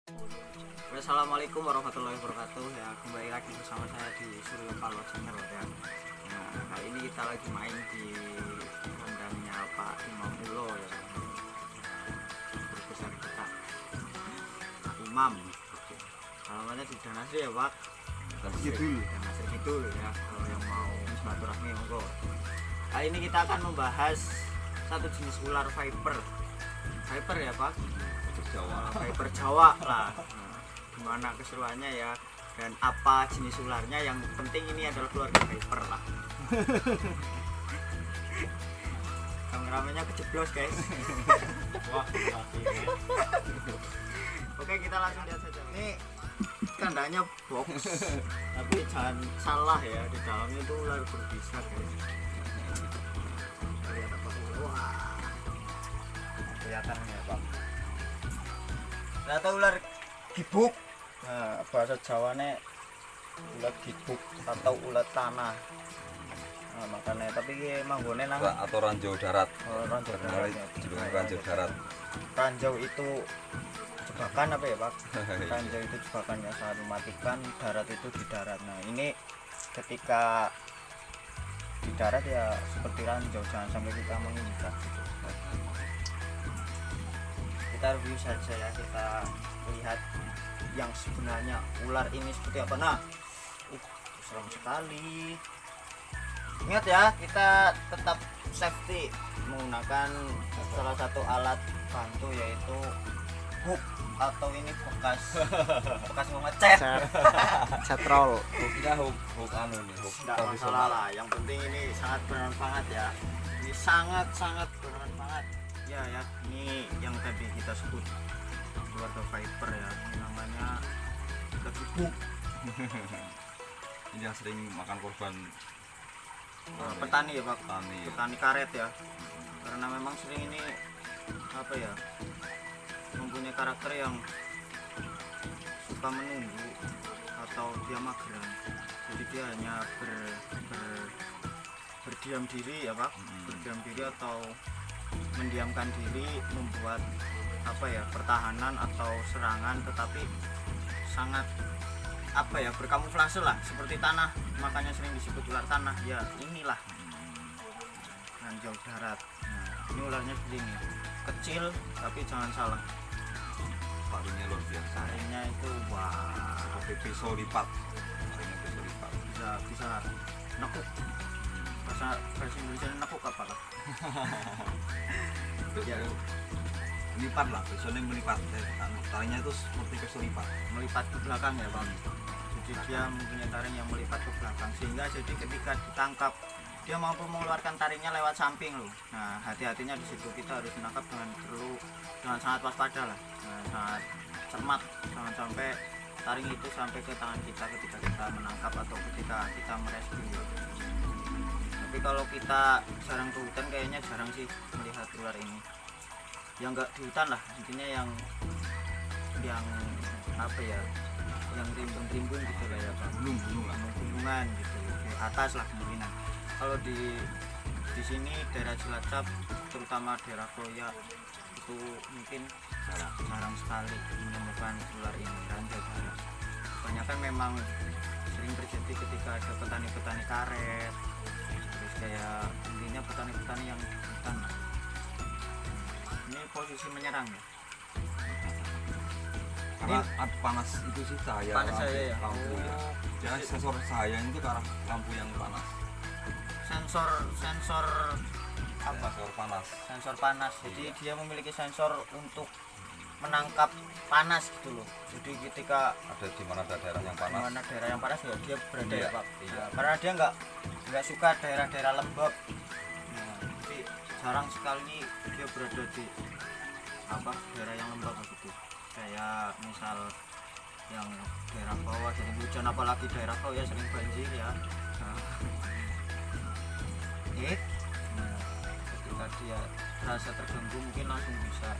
Assalamualaikum warahmatullahi wabarakatuh ya, kembali lagi bersama saya di Suryo Palo Channel ya. Nah, kali ini kita lagi main di kandangnya Pak Imam Ulo ya. Guru besar kita Pak Imam. Oke. Alamatnya di Danasri ya Pak. Danasri Kidul ya. Kalau yang mau silaturahmi monggo. Kali ini kita akan membahas satu jenis ular viper. Viper ya Pak. Viper Jawa lah. Gimana keseruannya ya, dan apa jenis ularnya, yang penting ini adalah keluarga viper lah. Kameramennya kejeblos guys. Wah, oke, kita langsung lihat saja. Ini kandangnya box, tapi jangan salah ya, di dalamnya itu ular berbisa guys. Lihat apa? Wah, kelihatan ya Bang. Ternyata ular gibuk. Nah, bahasa Jawane ulat gibuk atau ulat tanah. Nah, makanya tapi manggone nang atau ranjau darat. Oh, ranjau darat. Ranjau darat. Ranjau itu jebakan apa ya, Pak? Ranjau itu jebakan yang sangat mematikan, darat itu di darat. Nah, ini ketika di darat ya seperti ranjau, jangan sampai kita menginjak gitu. Kita review saja ya, kita lihat yang sebenarnya ular ini seperti apa. Nah, serem sekali. Ingat ya, kita tetap safety menggunakan salah satu alat bantu, yaitu hook atau ini bekas mau ngecat. Cetrol. Kita hook anu nih, hook Tidak masalah lah, yang penting ini sangat bermanfaat ya. Ini sangat bermanfaat. Ya, ini yang tadi kita sebut keluarga viper ya, ini namanya kegibuk. Ini yang sering makan korban petani ya Pak, petani. petani karet ya, karena memang sering ini apa ya, mempunyai karakter yang suka menunggu atau dia mageran, jadi dia hanya berdiam diri ya Pak, berdiam diri atau mendiamkan diri, membuat apa ya, pertahanan atau serangan, tetapi sangat apa ya, berkamuflase lah seperti tanah, makanya sering disebut ular tanah ya. Inilah ranjau darat. Nah, ini ularnya begini, kecil tapi jangan salah, Taringnya luar biasa. taringnya itu wah, Seperti pisau lipat. Taringnya pisau lipat. bisa nekuk. Bahasa Indonesia nekuk apa lah? Ya, Lipat lah, pisaunya melipat. Taringnya itu seperti pisau lipat. melipat ke belakang ya Bang. Jadi dia mempunyai taring yang melipat ke belakang, sehingga jadi ketika ditangkap dia mampu mengeluarkan taringnya lewat samping loh. Nah, hati-hatinya di situ, kita harus menangkap dengan sangat waspada lah. Nah, sangat cermat, jangan sampai taring itu sampai ke tangan kita ketika kita menangkap atau ketika kita merescue. Tapi kalau kita jarang ke hutan, kayaknya jarang sih melihat ular ini. Yang enggak di hutan lah, intinya yang apa ya, yang rimbun-rimbun gitu lah ya Pak, gunung-gunungan gitu, di atas lah kemungkinan. Kalau di sini daerah Cilacap, terutama daerah Kroya, itu mungkin jarang sekali menemukan ular ini, ranjau darat. Kebanyakan memang sering terjadi ketika ada petani-petani karet, terus kayak intinya petani-petani yang di hutan lah. Ini posisi menyerang ya. Karena panas itu sih cahaya Panas lampu, cahaya ya? lampu ya. Jangan sensor cahayanya itu ke arah lampu yang panas. Sensor apa? Sensor panas. Sensor panas. Jadi dia memiliki sensor untuk menangkap panas gitu loh. Jadi ketika Ada di mana ada daerah yang panas. mana daerah yang panas ya dia berada ya Pak. Iya. Nah, karena dia nggak suka daerah-daerah lembab. Nah, jadi jarang sekali dia berada di apa, daerah yang lembab begitu. Kayak misal yang daerah bawah, jadi hujan, apalagi daerah bawah ya sering banjir ya. Nah, ketika dia rasa terganggu mungkin langsung bisa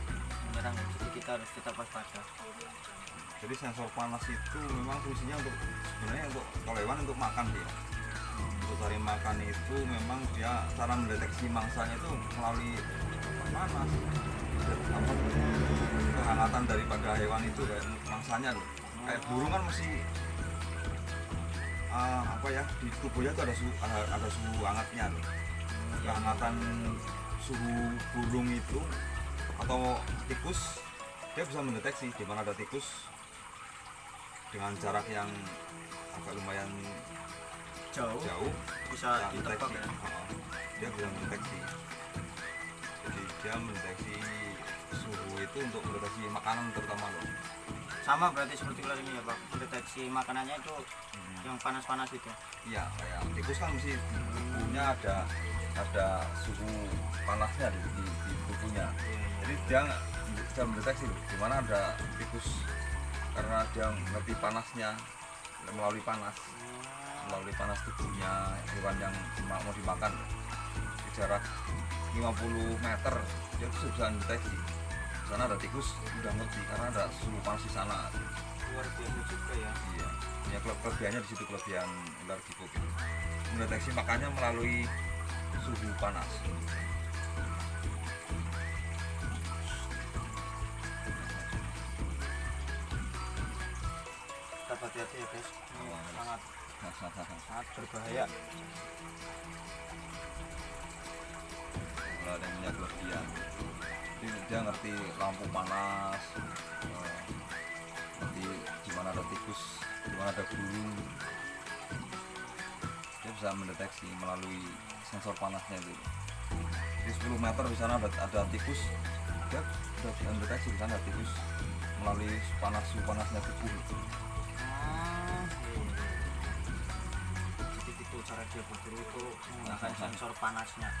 menyerang, jadi kita harus tetap waspada. Jadi sensor panas itu memang fungsinya untuk sebenarnya untuk kalau hewan untuk makan dia. Untuk cari makan itu memang dia cara mendeteksi mangsanya itu melalui panas, apa, kehangatan daripada hewan itu kayak mangsanya loh. Kayak burung kan mesti apa ya, di tubuhnya itu ada suhu hangatnya loh. Kehangatan suhu burung itu atau tikus, dia bisa mendeteksi di mana ada tikus dengan jarak yang agak lumayan jauh bisa ditebak mendeteksi. ya. Dia bisa mendeteksi, jadi dia mendeteksi suhu itu untuk mendeteksi makanan terutama loh. Sama berarti seperti ular ini ya Pak, mendeteksi makanannya itu yang panas-panas itu. Iya, kayak tikus kan mesti tubuhnya ada suhu panasnya di tubuhnya. Jadi dia bisa mendeteksi loh, di mana ada tikus karena dia ngerti panasnya melalui panas tubuhnya hewan yang mau dimakan di jarak 50 meter dia bisa mendeteksi. Di sana ada tikus, udah ngerti karena ada suhu panas di sana. Luar biasa juga ya. Iya, ya kelebihannya di situ, kelebihan ular gipuk itu mendeteksi makannya melalui suhu panas. Tetap hati-hati ya guys, ini sangat berbahaya. Ular yang punya kelebihan, jadi dia ngerti lampu panas, ngerti di mana ada tikus, di mana ada burung. Dia bisa mendeteksi melalui sensor panasnya itu. Di 10 meter di sana ada tikus, dia sudah bisa mendeteksi di sana ada tikus melalui suhu panasnya tubuh. Jadi itu cara dia berburu itu menggunakan sensor panasnya.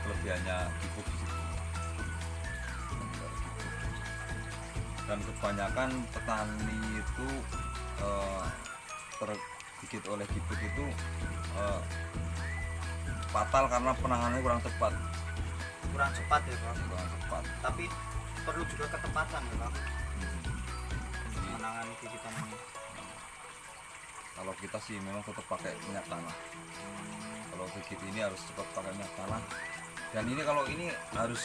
Kelebihannya gipuk di situ. Dan kebanyakan petani itu tergigit oleh gipuk itu fatal karena penanganannya kurang tepat. Kurang cepat ya Pak. Kurang tepat. Tapi perlu juga ketepatan ya Pak. Jadi, Menangani gigitan ini. kalau kita sih memang tetap pakai minyak tanah. Kalau gigit ini harus cepat pakai minyak tanah. Dan ini kalau ini harus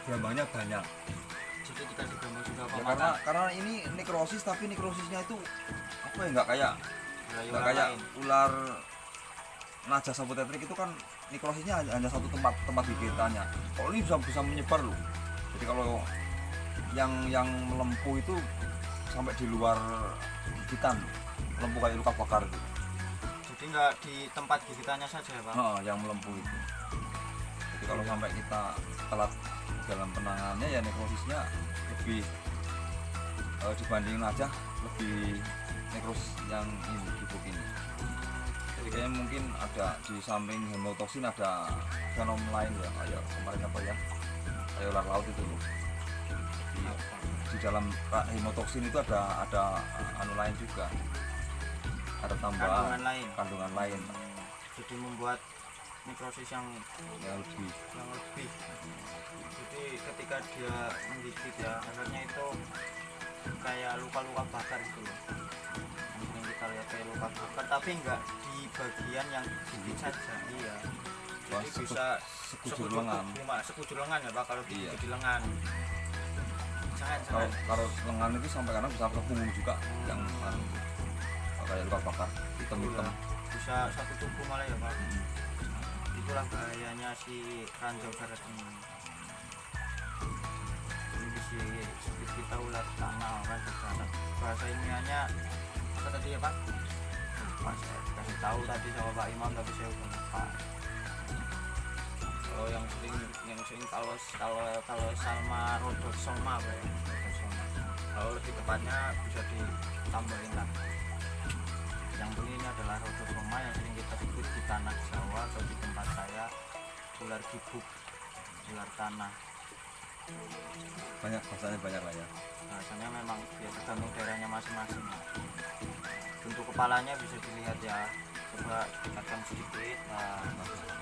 gelombangnya banyak. Jadi dikasih gambar juga Ya, apa karena ini nekrosis, tapi nekrosisnya itu apa ya, nggak kayak lain. ular naja sapotetrik itu kan nekrosisnya hanya satu tempat gigitannya. Kalau ini bisa menyebar loh. Jadi kalau yang melempuh itu sampai di luar gigitan, melempuh kayak luka bakar itu. Jadi nggak di tempat gigitannya saja ya Pak. Yang melempuh itu. Jadi kalau sampai kita telat dalam penanganannya, ya nekrosisnya lebih dibanding aja lebih nekros yang ini gipuk ini. Jadi kayaknya mungkin ada di samping hemotoksin ada fenomena lain ya, kayak kemarin apa ya, kayak ular laut itu loh. Di dalam hemotoksin itu ada anu lain juga, ada tambahan kandungan lain Jadi membuat nekrosis yang lebih. Jadi ketika dia menggigit ya efeknya itu kayak luka-luka bakar gitu loh. Mungkin kita lihat kayak luka bakar tapi enggak di bagian yang gigit saja. Iya. Jadi bisa sekujur lengan. Sekujur lengan ya Pak kalau digigit di lengan. Kalau lengan itu sampai kadang bisa ke punggung juga, yang kayak luka bakar hitam-hitam. Bisa satu tubuh malah ya Pak. Itulah bahayanya si ranjau darat ini. Ini si kita ular tanah ranjau darat. Bahasa ilmiahnya apa tadi ya Pak? Pak saya kasih tahu tadi sama Pak Imam tapi saya udah lupa. Kalau yang sering kalau Salma Rodosoma apa ya? Kalau lebih tepatnya bisa ditambahin lah. Yang ini adalah Rodosoma yang sering kita sebut di tanah Jawa atau di tempat saya ular gipuk, ular tanah. Bahasanya banyak lah ya. Bahasanya memang ya tergantung daerahnya masing-masing. Bentuk kepalanya bisa dilihat ya. Coba dekatkan sedikit. Nah,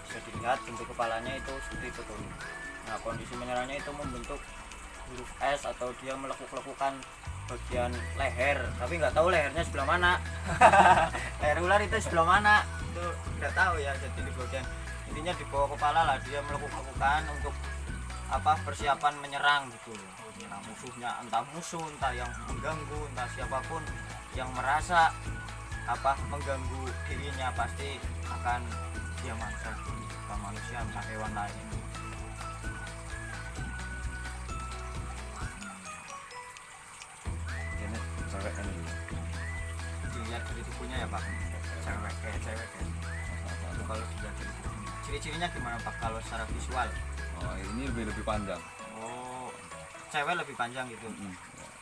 bisa dilihat bentuk kepalanya itu seperti itu tuh. Nah, kondisi menyerangnya itu membentuk huruf S atau dia melekuk-lekukan bagian leher, tapi nggak tahu lehernya sebelah mana. Leher ular itu sebelah mana itu nggak tahu ya. Jadi di bagian intinya di bawah kepala lah dia melekuk-lekukan untuk apa, persiapan menyerang gitu loh, menyerang musuhnya, entah musuh, entah yang mengganggu, entah siapapun yang merasa apa mengganggu dirinya pasti akan dia mangsa, entah manusia entah hewan lain. Ini cewek ini. Dilihat dari tubuhnya ya Pak, cewek kayak cewek ya. Itu kalau dilihat dari tubuhnya, ciri-cirinya gimana Pak kalau secara visual? Oh, ini lebih panjang. Oh, cewek lebih panjang gitu.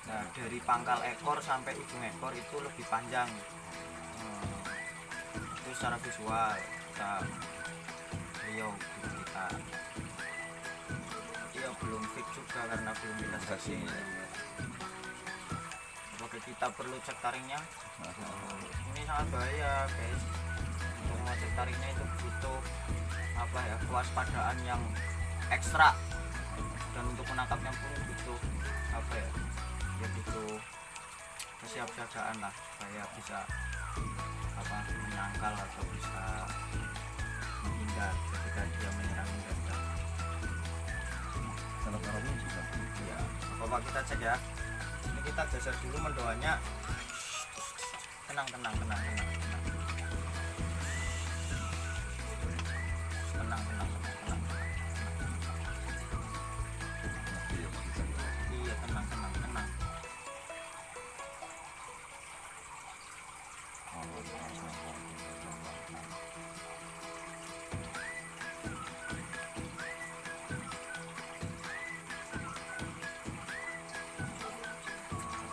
Nah, dari pangkal ekor sampai ujung ekor itu lebih panjang. Itu secara visual kita beliau kita dia belum fix juga karena belum kita saksi. Oke, kita perlu cek taringnya. Ini sangat bahaya guys. Untuk mengecek taringnya itu butuh apa ya, kewaspadaan yang ekstra, dan untuk menangkapnya pun butuh apa ya, ya butuh kesiapsiagaan lah supaya bisa apa menangkal atau bisa menghindar ketika dia menyerang kita. Kalau karabin juga. Ya, Bapak kita cek ya. Ini kita geser dulu mendoanya. Tenang. Tenang. Iya, tenang.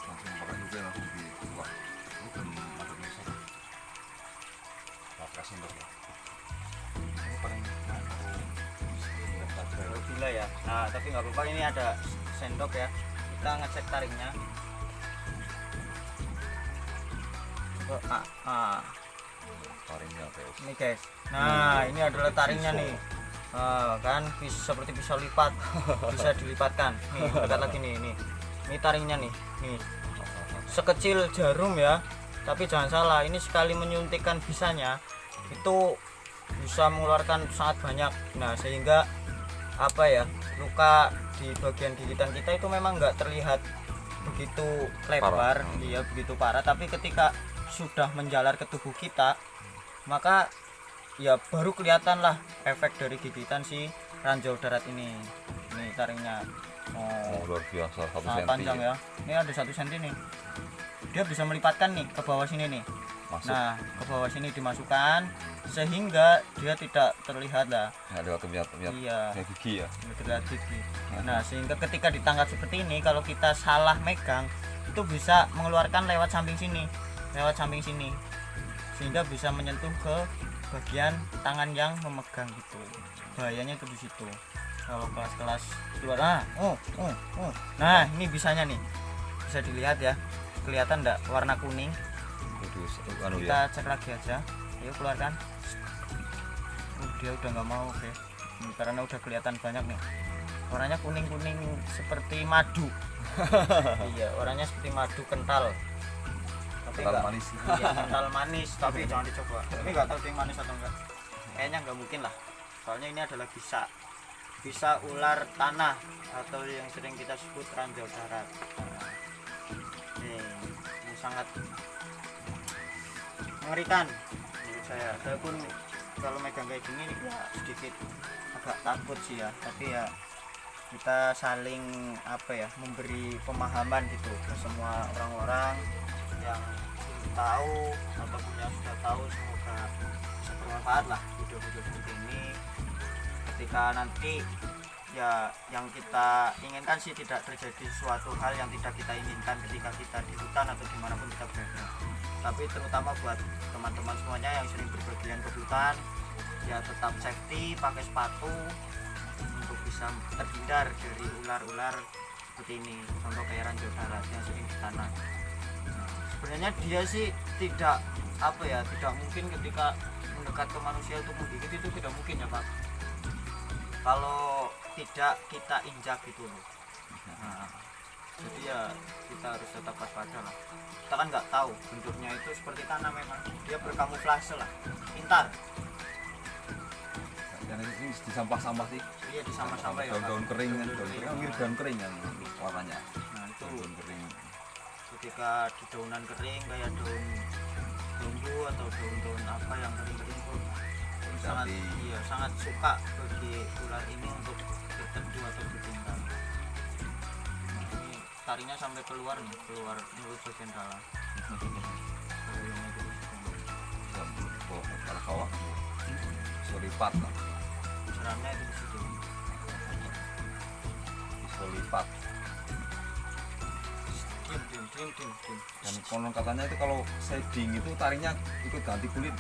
Langsung pakai juga langsung di wah. Ini belum masuk bisa. Kasih untuk ya. Ini paling gila ya. Nah, tapi nggak apa-apa, ini ada sendok ya. Kita ngecek taringnya. Taringnya guys. Ini guys. Nah, ini adalah taringnya nih. Kan seperti pisau lipat. Bisa dilipatkan. Nih, dekat lagi nih, ini. Ini taringnya nih. Nih. Sekecil jarum ya. Tapi jangan salah, ini sekali menyuntikkan bisanya itu bisa mengeluarkan sangat banyak. Nah, sehingga apa ya, luka di bagian gigitan kita itu memang nggak terlihat begitu lebar, iya begitu parah, tapi ketika sudah menjalar ke tubuh kita maka ya baru kelihatan lah efek dari gigitan si ranjau darat ini. Ini taringnya Luar biasa, 1 sangat cm panjang ya. Ini ada 1 cm nih, dia bisa melipatkan nih ke bawah sini nih. Masuk. Nah, ke bawah sini dimasukkan sehingga dia tidak terlihat lah. Nggak ada waktu lihat Iya, kayak gigi ya. terlihat gigi. Nah, sehingga ketika ditangkap seperti ini, kalau kita salah megang itu bisa mengeluarkan lewat samping sini, sehingga bisa menyentuh ke bagian tangan yang memegang gitu. Bahayanya itu di situ. Kalau kelas-kelas luar, nah ini bisanya nih, bisa dilihat ya, kelihatan enggak warna kuning? Anu Kita ya. cek lagi aja, ayo keluarkan. Dia udah nggak mau, oke. Karena udah kelihatan banyak nih, warnanya kuning-kuning seperti madu. Iya, warnanya seperti madu kental, tapi Kental enggak manis. iya, kental manis, tapi jangan dicoba. Tapi nggak tahu dia manis atau enggak, kayaknya nggak mungkin lah, soalnya ini adalah bisa ular tanah atau yang sering kita sebut ranjau darat. Nah, ini sangat mengerikan menurut saya pun kalau megang kayak gini ya sedikit agak takut sih ya, tapi ya kita saling apa ya, memberi pemahaman gitu ke semua orang-orang yang belum tahu ataupun yang sudah tahu. Semoga bisa bermanfaat lah video-video seperti ini, ketika nanti ya yang kita inginkan sih tidak terjadi suatu hal yang tidak kita inginkan ketika kita di hutan atau dimanapun kita berada. Tapi terutama buat teman-teman semuanya yang sering berpergian ke hutan, ya tetap safety, pakai sepatu untuk bisa terhindar dari ular-ular seperti ini, contoh kayak ranjau darat yang sering di tanah. Sebenarnya dia sih tidak apa ya, tidak mungkin ketika mendekat ke manusia untuk menggigit, itu tidak mungkin ya Pak, kalau tidak kita injak gitu loh. Nah, Jadi ya kita harus tetap waspada lah. Kita kan nggak tahu bentuknya itu seperti tanah, memang dia berkamuflase lah, pintar. Yang ini di sampah-sampah sih. Iya, di sampah-sampah ya. Daun-daun kering kan, daun kering kan mirip daun kering kan warnanya. Nah itu Daun kering. ketika di daunan kering kayak daun bambu atau daun-daun apa yang kering-kering tuh sangat, Jadi iya, sangat suka bagi ular ini untuk berteduh atau bertinggal. Nah, ini taringnya sampai keluar nih, keluar mulut bagian dalam. Daunnya itu kalau kawah solipat lah, seramnya itu di situ. solipat. Diam. Dan konon katanya itu kalau shading itu taringnya ikut ganti kulit,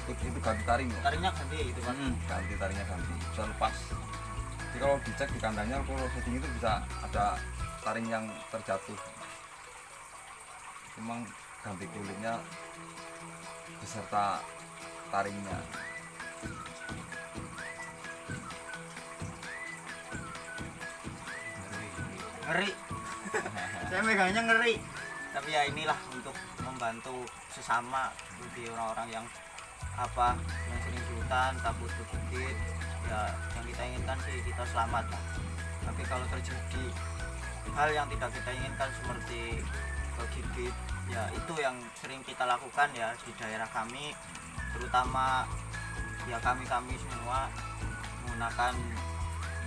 itu ganti taring loh. Taringnya ganti itu kan. Ganti taringnya ganti, bisa lepas. Jadi kalau dicek di kandangnya kalau shading itu bisa ada taring yang terjatuh. Memang ganti kulitnya beserta taringnya. Ngeri. Saya megangnya ngeri. Tapi ya inilah untuk membantu sesama bagi orang-orang yang apa yang sering di hutan takut digigit. Ya yang kita inginkan sih kita selamat lah. Tapi kalau terjadi hal yang tidak kita inginkan seperti kegigit, ya itu yang sering kita lakukan ya di daerah kami, terutama ya kami semua menggunakan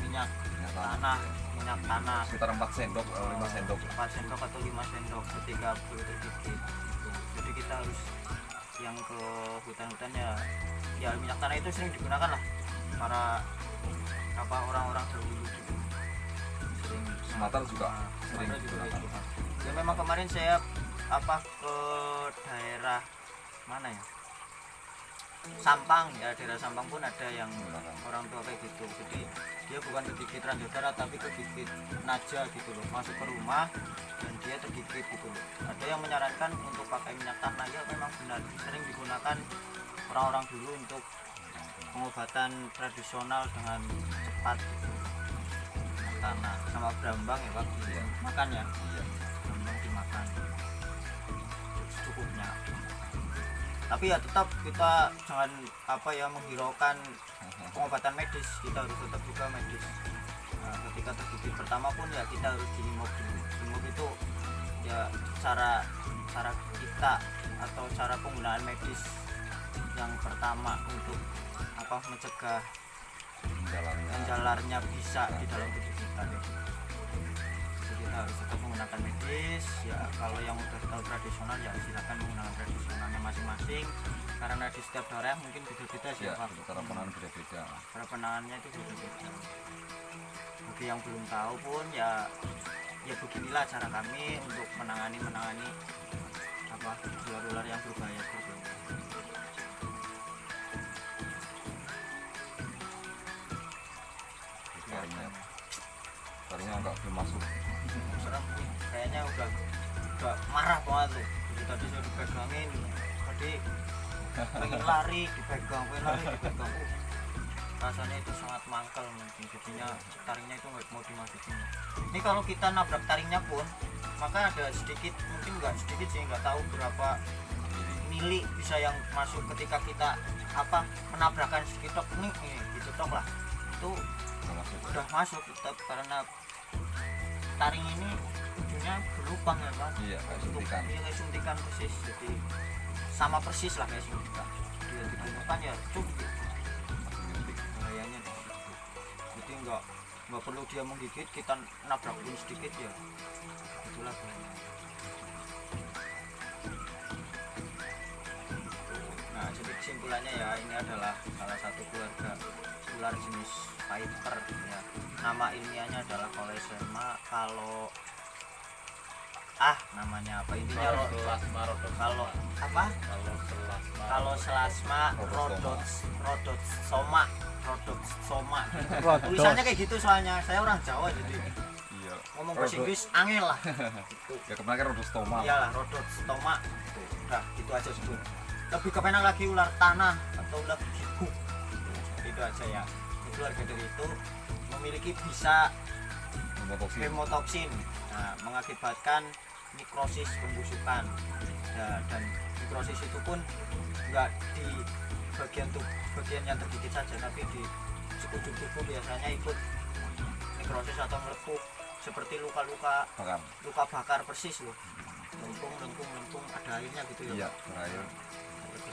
minyak tanah, minyak tanah Sekitar 4 sendok atau 5 sendok. 4 sendok atau 5 sendok ketika baru tergigit gitu. Jadi kita harus yang ke hutan-hutan ya minyak tanah itu sering digunakan lah para apa orang-orang dahulu gitu. Sering Sumatera juga sering Sumatera juga digunakan. itu. Ya memang kemarin saya apa ke daerah mana ya, Sampang ya, daerah Sampang pun ada yang orang tua kayak gitu. Jadi dia bukan kegigit ranjau tapi kegigit naja gitu loh, masuk ke rumah dan dia tergigit gitu loh. Ada yang menyarankan untuk pakai minyak tanah, ya memang benar sering digunakan orang-orang dulu untuk pengobatan tradisional dengan cepat gitu. Minyak tanah sama brambang ya Pak, Iya. makan ya, Iya. brambang dimakan secukupnya. Tapi ya tetap kita jangan apa ya menghiraukan pengobatan medis, kita harus tetap juga medis. Nah, ketika tergigit pertama pun ya kita harus diimok dulu. Imok itu ya cara kita atau cara penggunaan medis yang pertama untuk apa mencegah menjalarnya bisa di dalam tubuh kita. Jadi kita harus tetap menggunakan medis ya. Kalau yang udah tahu tradisional ya silakan menggunakan tradisionalnya masing-masing, karena di setiap daerah mungkin beda-beda sih Ya, Pak. cara penanganan beda-beda. Cara penanganannya itu beda-beda. Bagi yang belum tahu pun ya beginilah cara kami untuk menangani apa ular-ular yang berbahaya itu. Taringnya agak belum masuk. Serem nih, kayaknya udah marah banget tuh. Jadi tadi saya dipegangin, tadi pengen lari dipegang. Rasanya itu sangat mangkal mungkin, jadinya taringnya itu nggak mau dimasukin. Ini kalau kita nabrak taringnya pun maka ada sedikit, mungkin nggak sedikit sih, nggak tahu berapa mili bisa yang masuk ketika kita apa menabrakkan sedikit ini gitu tok lah, itu udah masuk tetap, karena taring ini ujungnya berlubang ya Pak. Iya, kayak suntikan. Iya, kayak suntikan persis, jadi sama persis lah kayak suntikan. Dia digunakan ya cukup bahayanya di situ. Jadi nggak perlu dia menggigit, kita nabrak pun sedikit ya itulah bahaya. Nah jadi kesimpulannya ya, ini adalah salah satu keluarga ular jenis viper ya. Nama ilmiahnya adalah Colosema. Kalau namanya apa intinya kalau selasma rodotsoma tulisannya kayak gitu, soalnya saya orang Jawa jadi Iya. ngomong bahasa Inggris angel lah gitu. Ya kemarin kan rodostoma. Iyalah rodotsoma. Udah gitu aja sebut. Lebih kepenak lagi ular tanah atau ular giguk. Itu aja ya. Keluarga dari itu memiliki bisa hemotoksin, nah, mengakibatkan nekrosis pembusukan. Nah, dan nekrosis itu pun enggak di bagian yang tergigit saja, tapi di sekujur tubuh biasanya ikut nekrosis atau melepuh, seperti luka bakar persis loh, lengkung ada airnya gitu ya. Iya,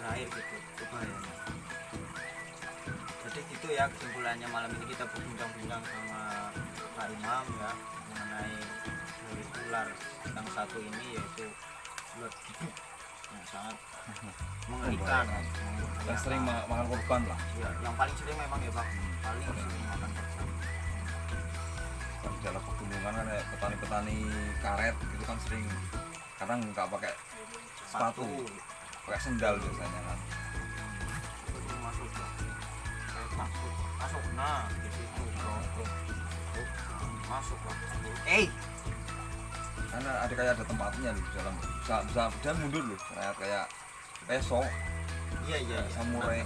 berair gitu, itu bahayanya. Jadi gitu ya kesimpulannya, malam ini kita berbincang-bincang sama Pak Imam ya mengenai dari ular yang satu ini, yaitu ular gigit yang sangat mengerikan, yang sering makan korban lah ya, yang paling sering memang ya Pak, paling sering makan korban. di dalam pegunungan kan kayak petani-petani karet gitu kan sering kadang nggak pakai sepatu, pakai sendal biasanya kan. Masuk nah di situ masuk lah. Karena ada tempatnya di dalam, bisa dia mundur loh kayak peso. Iya samurai.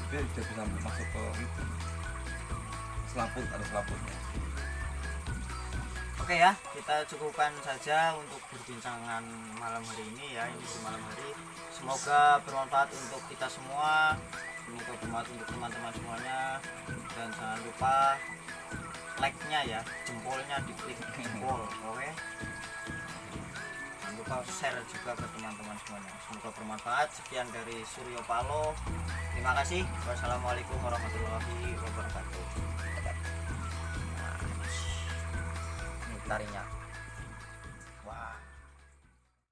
Dia bisa masuk ke itu selaput, ada selaputnya. Oke ya, kita cukupkan saja untuk perbincangan malam hari ini ya, ini di malam hari. Semoga bermanfaat untuk kita semua, semoga bermanfaat untuk teman-teman semuanya, dan jangan lupa like-nya ya, jempolnya diklik jempol, oke? Jangan lupa share juga ke teman-teman semuanya. Semoga bermanfaat. Sekian dari Suryo Paloh. Terima kasih. Wassalamualaikum warahmatullahi wabarakatuh. Nah, ini tarinya.